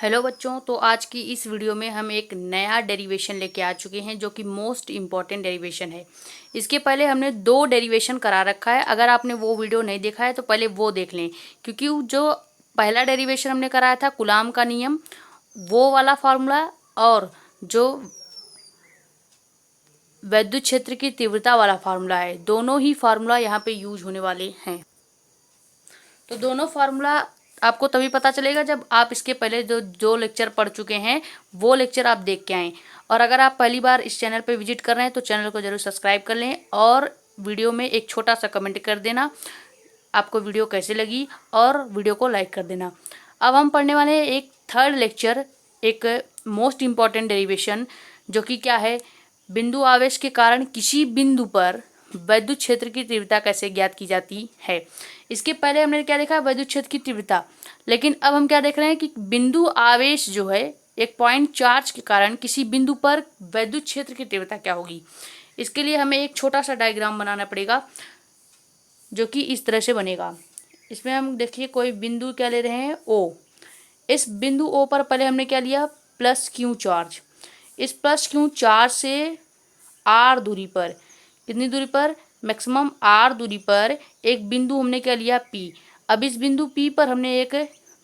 Hello बच्चों, तो आज की इस वीडियो में हम एक नया डेरिवेशन लेके आ चुके हैं जो कि मोस्ट इम्पॉर्टेंट डेरिवेशन है। इसके पहले हमने दो डेरिवेशन करा रखा है। अगर आपने वो वीडियो नहीं देखा है तो पहले वो देख लें, क्योंकि जो पहला डेरिवेशन हमने कराया था कूलाम का नियम, वो वाला फार्मूला, और जो विद्युत क्षेत्र की तीव्रता वाला फार्मूला है, दोनों ही फार्मूला यहाँ पे यूज होने वाले हैं। तो दोनों फार्मूला आपको तभी पता चलेगा जब आप इसके पहले जो लेक्चर पढ़ चुके हैं वो लेक्चर आप देख के आएँ। और अगर आप पहली बार इस चैनल पर विजिट कर रहे हैं तो चैनल को जरूर सब्सक्राइब कर लें और वीडियो में एक छोटा सा कमेंट कर देना आपको वीडियो कैसे लगी, और वीडियो को लाइक कर देना। अब हम पढ़ने वाले हैं एक थर्ड लेक्चर, एक मोस्ट इम्पॉर्टेंट डेरिवेशन, जो कि क्या है, बिंदु आवेश के कारण किसी बिंदु पर विद्युत क्षेत्र की तीव्रता कैसे ज्ञात की जाती है। इसके पहले हमने क्या देखा, विद्युत क्षेत्र की तीव्रता, लेकिन अब हम क्या देख रहे हैं कि बिंदु आवेश जो है, एक पॉइंट चार्ज के कारण किसी बिंदु पर विद्युत क्षेत्र की तीव्रता क्या होगी। इसके लिए हमें एक छोटा सा डायग्राम बनाना पड़ेगा जो कि इस तरह से बनेगा। इसमें हम देखिए कोई बिंदु क्या ले रहे हैं, ओ। इस बिंदु ओ पर पहले हमने क्या लिया, प्लस क्यू चार्ज। इस प्लस क्यू चार्ज से आर दूरी पर, कितनी दूरी पर, मैक्सिमम आर दूरी पर एक बिंदु हमने क्या लिया, पी। अब इस बिंदु पी पर हमने एक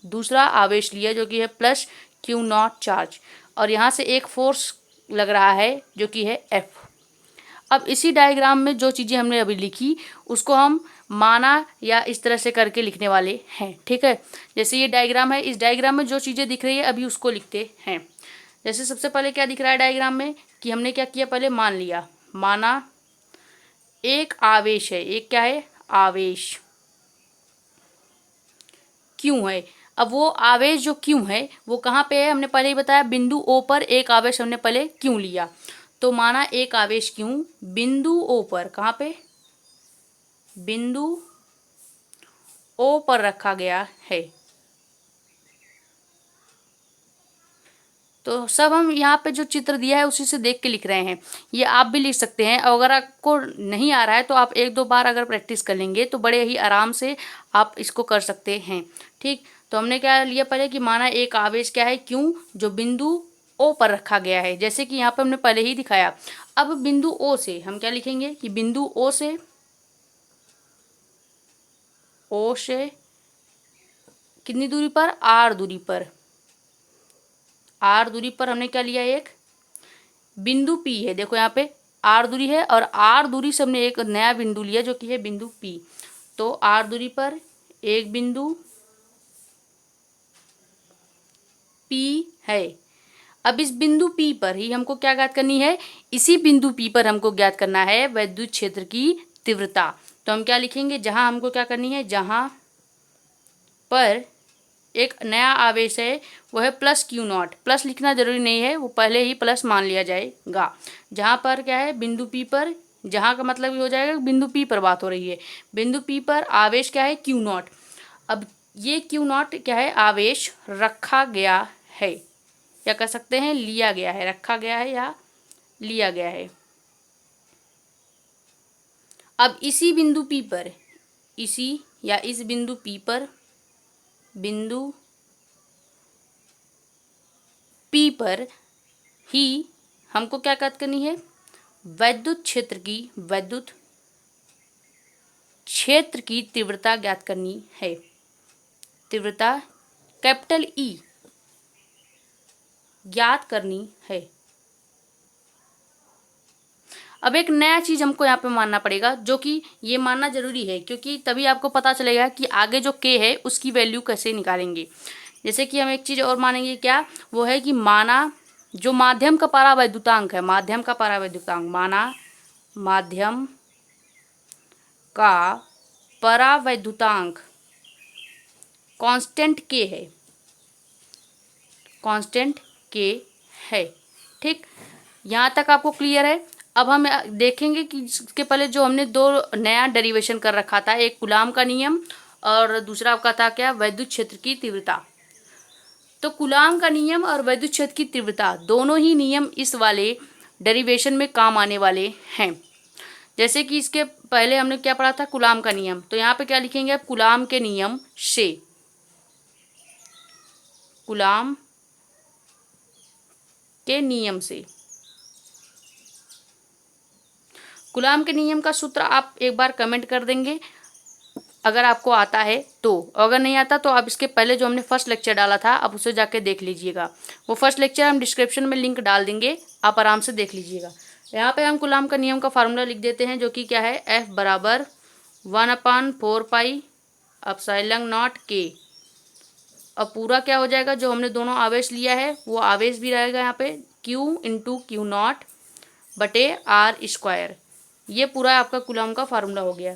दूसरा आवेश लिया जो कि है प्लस क्यू नॉट चार्ज, और यहाँ से एक फोर्स लग रहा है जो कि है एफ। अब इसी डायग्राम में जो चीज़ें हमने अभी लिखी उसको हम माना या इस तरह से करके लिखने वाले हैं, ठीक है। जैसे ये डायग्राम है, इस डायग्राम में जो चीज़ें दिख रही है अभी उसको लिखते हैं। जैसे सबसे पहले क्या दिख रहा है डायग्राम में कि हमने क्या किया, पहले मान लिया, माना एक आवेश है, एक क्या है, आवेश क्यों है। अब वो आवेश जो क्यों है वो कहाँ पे है, हमने पहले ही बताया, बिंदु ओ पर एक आवेश हमने पहले क्यों लिया। तो माना एक आवेश क्यों बिंदु ओ पर, कहाँ पे, बिंदु ओ पर रखा गया है। तो सब हम यहाँ पे जो चित्र दिया है उसी से देख के लिख रहे हैं। ये आप भी लिख सकते हैं, और अगर आपको नहीं आ रहा है तो आप एक दो बार अगर प्रैक्टिस कर लेंगे तो बड़े ही आराम से आप इसको कर सकते हैं, ठीक। तो हमने क्या लिया पहले कि माना एक आवेश क्या है, क्यों, जो बिंदु ओ पर रखा गया है, जैसे कि यहाँ पे हमने पहले ही दिखाया। अब बिंदु ओ से हम क्या लिखेंगे कि बिंदु ओ से कितनी दूरी पर, आर दूरी पर, आर दूरी पर हमने क्या लिया, एक बिंदु पी है। देखो यहाँ पे आर दूरी है, और आर दूरी से हमने एक नया बिंदु लिया जो कि है बिंदु पी। तो आर दूरी पर एक बिंदु पी है। अब इस बिंदु पी पर ही हमको क्या ज्ञात करनी है, इसी बिंदु पी पर हमको ज्ञात करना है विद्युत क्षेत्र की तीव्रता। तो हम क्या लिखेंगे, जहां हमको क्या करनी है, जहां पर एक नया आवेश है वो है प्लस क्यू नॉट। प्लस लिखना जरूरी नहीं है, वो पहले ही प्लस मान लिया जाएगा। जहाँ पर क्या है, बिंदु पी पर, जहाँ का मतलब ये हो जाएगा बिंदु पी पर बात हो रही है। बिंदु पी पर आवेश क्या है, क्यू नॉट। अब ये क्यू नॉट क्या है, आवेश रखा गया है, या कह सकते हैं लिया गया है, रखा गया है या लिया गया है। अब इसी बिंदु पी पर, इसी या इस बिंदु पी पर, बिंदु पी पर ही हमको क्या ज्ञात करनी है, विद्युत क्षेत्र की तीव्रता ज्ञात करनी है। तीव्रता कैपिटल ई ज्ञात करनी है। अब एक नया चीज हमको यहाँ पे मानना पड़ेगा, जो कि ये मानना जरूरी है क्योंकि तभी आपको पता चलेगा कि आगे जो के है उसकी वैल्यू कैसे निकालेंगे। जैसे कि हम एक चीज और मानेंगे, क्या, वो है कि माना जो माध्यम का परावैद्युतांक है, माध्यम का परावैद्युतांक, माना माध्यम का परावैद्युतांक कांस्टेंट के है, कांस्टेंट के है, ठीक। यहाँ तक आपको क्लियर है। अब हम देखेंगे कि इसके पहले जो हमने दो नया डेरिवेशन कर रखा था, एक कूलाम का नियम और दूसरा आपका था क्या, विद्युत क्षेत्र की तीव्रता। तो कूलाम का नियम और विद्युत क्षेत्र की तीव्रता दोनों ही नियम इस वाले डेरिवेशन में काम आने वाले हैं। जैसे कि इसके पहले हमने क्या पढ़ा था, कूलाम का नियम। तो यहाँ पे क्या लिखेंगे आप, कूलाम के नियम से, कूलाम के नियम से। कूलाम के नियम का सूत्र आप एक बार कमेंट कर देंगे अगर आपको आता है तो, अगर नहीं आता तो आप इसके पहले जो हमने फर्स्ट लेक्चर डाला था आप उसे जाके देख लीजिएगा। वो फर्स्ट लेक्चर हम डिस्क्रिप्शन में लिंक डाल देंगे, आप आराम से देख लीजिएगा। यहाँ पे हम कूलाम का नियम का फार्मूला लिख देते हैं, जो कि क्या है, F बराबर 1/4 पाई एप्सिलॉन नॉट के। अब पूरा क्या हो जाएगा, जो हमने दोनों आवेश लिया है वो आवेश भी रहेगा यहाँ पे Q इंटू क्यू नॉट बटे आर स्क्वायर। ये पूरा आपका कूलाम का फार्मूला हो गया।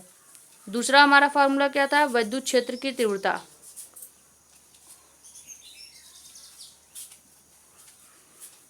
दूसरा हमारा फार्मूला क्या था, विद्युत क्षेत्र की तीव्रता।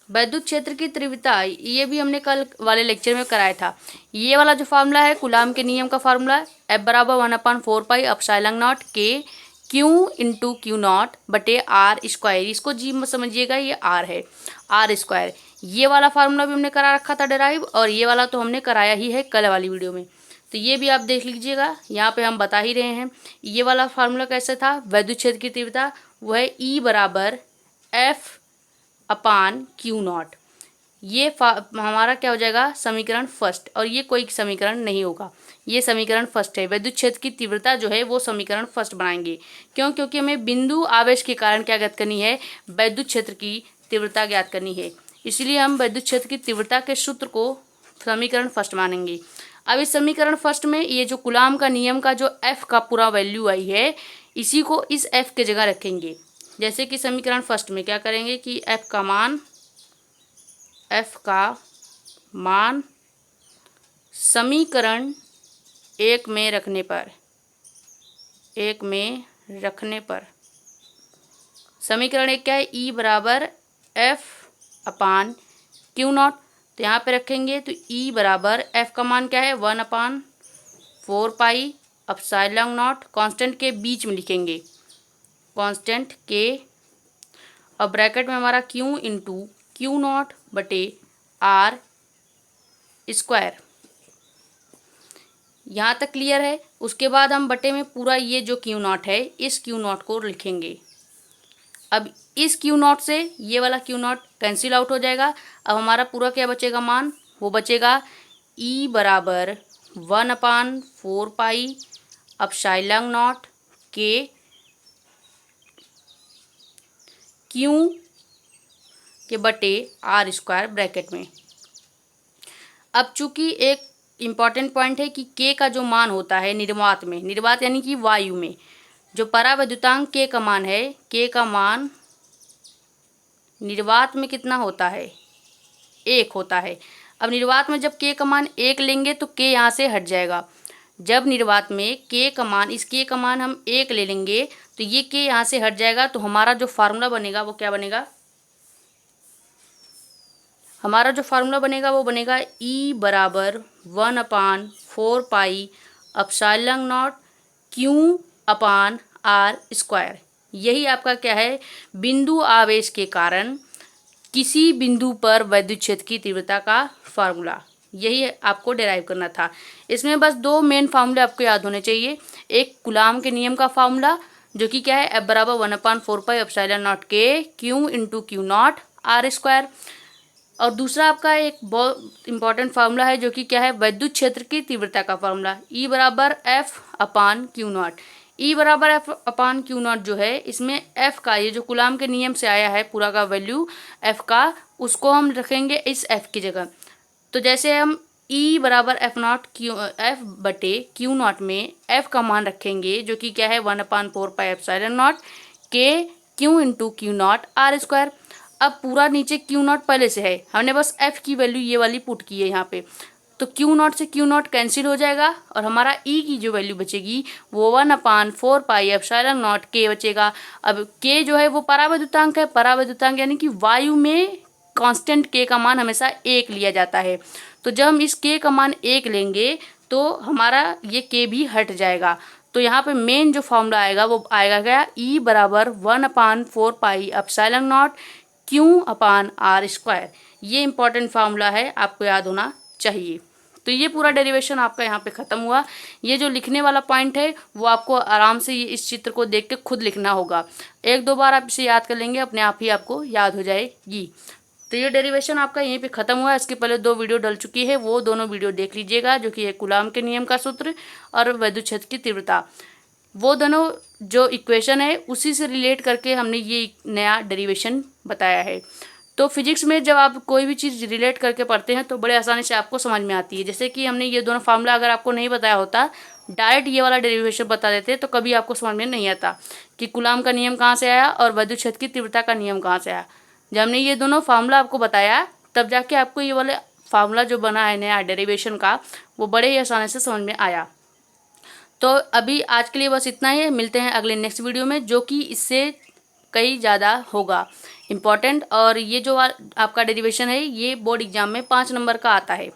विद्युत क्षेत्र की तीव्रता ये भी हमने कल वाले लेक्चर में कराया था। ये वाला जो फार्मूला है कूलाम के नियम का फार्मूला, F बराबर 1/4 पाई एप्सिलॉन नॉट के Q इंटू क्यू नॉट बटे आर स्क्वायर। इसको जी मत समझिएगा, ये आर है, आर स्क्वायर। ये वाला फार्मूला भी हमने करा रखा था डेराइव, और ये वाला तो हमने कराया ही है कल वाली वीडियो में, तो ये भी आप देख लीजिएगा। यहाँ पे हम बता ही रहे हैं। ये वाला फार्मूला कैसे था, विद्युत क्षेत्र की तीव्रता वो है E बराबर F/Q0। ये हमारा क्या हो जाएगा, समीकरण फर्स्ट, और ये कोई समीकरण नहीं होगा, ये समीकरण फर्स्ट है। विद्युत क्षेत्र की तीव्रता जो है वो समीकरण फर्स्ट बनाएंगे। क्यों, क्योंकि हमें बिंदु आवेश के कारण क्या ज्ञात करनी है, विद्युत क्षेत्र की तीव्रता ज्ञात करनी है। इसलिए हम विद्युत क्षेत्र की तीव्रता के सूत्र को समीकरण फर्स्ट मानेंगे। अब इस समीकरण फर्स्ट में ये जो कूलाम का नियम का जो F का पूरा वैल्यू आई है, इसी को इस F के जगह रखेंगे। जैसे कि समीकरण फर्स्ट में क्या करेंगे कि F का मान समीकरण एक में रखने पर समीकरण एक क्या है, E बराबर F/Q0। तो यहाँ पे रखेंगे तो E बराबर F का मान क्या है, 1/4 पाई एप्सिलॉन नॉट, कांस्टेंट के बीच में लिखेंगे, कांस्टेंट के, और ब्रैकेट में हमारा Q इंटू क्यू नॉट बटे आर स्क्वायर। यहाँ तक क्लियर है। उसके बाद हम बटे में पूरा ये जो क्यू नॉट है, इस क्यू नॉट को लिखेंगे। अब इस क्यू नॉट से ये वाला क्यू नॉट कैंसिल आउट हो जाएगा। अब हमारा पूरा क्या बचेगा मान, वो बचेगा E बराबर 1/4 पाई एप्सिलॉन नॉट के Q के बटे आर स्क्वायर ब्रैकेट में। अब चूंकि एक इम्पॉर्टेंट पॉइंट है कि K का जो मान होता है निर्वात में, निर्वात यानी कि वायु में, जो परावैद्युतांक K का मान है, K का मान निर्वात में कितना होता है, 1 होता है। अब निर्वात में जब K का मान 1 लेंगे तो K यहाँ से हट जाएगा। जब निर्वात में K का मान, इस K का मान हम 1 ले लेंगे तो ये K यहाँ से हट जाएगा। तो हमारा जो फार्मूला बनेगा वो क्या बनेगा, हमारा जो फार्मूला बनेगा वो बनेगा E बराबर 1/4 pi epsilon not Q/R square. यही आपका क्या है, बिंदु आवेश के कारण किसी बिंदु पर विद्युत क्षेत्र की तीव्रता का फार्मूला, यही आपको डिराइव करना था। इसमें बस 2 मेन फार्मूले आपको याद होने चाहिए। एक कूलाम के नियम का फार्मूला जो कि क्या है, F बराबर 1/4 पाई एप्सिलॉन नॉट के Q into q naught r square, और दूसरा आपका एक बहुत इंपॉर्टेंट फार्मूला है जो कि क्या है, विद्युत क्षेत्र की तीव्रता का फार्मूला, E बराबर F/Q0। E बराबर F/Q0 जो है, इसमें F का, ये जो कूलाम के नियम से आया है पूरा का वैल्यू F का, उसको हम रखेंगे इस F की जगह। तो जैसे हम E बराबर F बटे Q0 में F का मान रखेंगे जो कि क्या है, 1/4 पाई एप्सिलॉन नॉट के Q into q naught r square. अब पूरा नीचे क्यू नॉट पहले से है, हमने बस F की वैल्यू ये वाली पुट की है यहाँ पे, तो क्यू नॉट से क्यू नॉट कैंसिल हो जाएगा और हमारा E की जो वैल्यू बचेगी वो 1/4 पाई एप्सिलॉन नॉट के बचेगा। अब K जो है वो परावैद्युतांक है, परावैद्युतांक यानी कि वायु में कांस्टेंट K का मान हमेशा 1 लिया जाता है। तो जब हम इस K का मान 1 लेंगे तो हमारा ये K भी हट जाएगा। तो यहाँ पे मेन जो फॉर्मूला आएगा वो आएगा क्या, E बराबर 1/4 pi epsilon not Q/R square. ये इंपॉर्टेंट फार्मूला है, आपको याद होना चाहिए। तो ये पूरा डेरिवेशन आपका यहाँ पे ख़त्म हुआ। ये जो लिखने वाला पॉइंट है वो आपको आराम से इस चित्र को देख के खुद लिखना होगा। 1-2 बार आप इसे याद कर लेंगे, अपने आप ही आपको याद हो जाएगी। तो ये डेरिवेशन आपका यहीं पे ख़त्म हुआ। इसके पहले 2 वीडियो डल चुकी है, वो दोनों वीडियो देख लीजिएगा, जो कि है कूलाम के नियम का सूत्र और विद्युत क्षेत्र की तीव्रता। वो दोनों जो इक्वेशन है उसी से रिलेट करके हमने ये नया डेरिवेशन बताया है। तो फिजिक्स में जब आप कोई भी चीज़ रिलेट करके पढ़ते हैं तो बड़े आसानी से आपको समझ में आती है। जैसे कि हमने ये दोनों फार्मूला अगर आपको नहीं बताया होता, डायरेक्ट ये वाला डेरिवेशन बता देते तो कभी आपको समझ में नहीं आता कि कूलाम का नियम कहाँ से आया और विद्युत क्षेत्र की तीव्रता का नियम कहाँ से आया। जब हमने ये दोनों फार्मूला आपको बताया तब जाके आपको ये वाले फार्मूला जो बना है नया डेरिवेशन का, वो बड़े ही आसानी से समझ में आया। तो अभी आज के लिए बस इतना ही है। मिलते हैं अगले नेक्स्ट वीडियो में, जो कि इससे कई ज़्यादा होगा इम्पॉर्टेंट। और ये जो आपका डेरिवेशन है ये बोर्ड एग्जाम में 5 नंबर का आता है,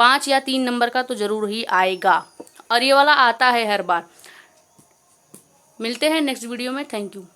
5 या 3 नंबर का तो ज़रूर ही आएगा, और ये वाला आता है हर बार। मिलते हैं नेक्स्ट वीडियो में। Thank you.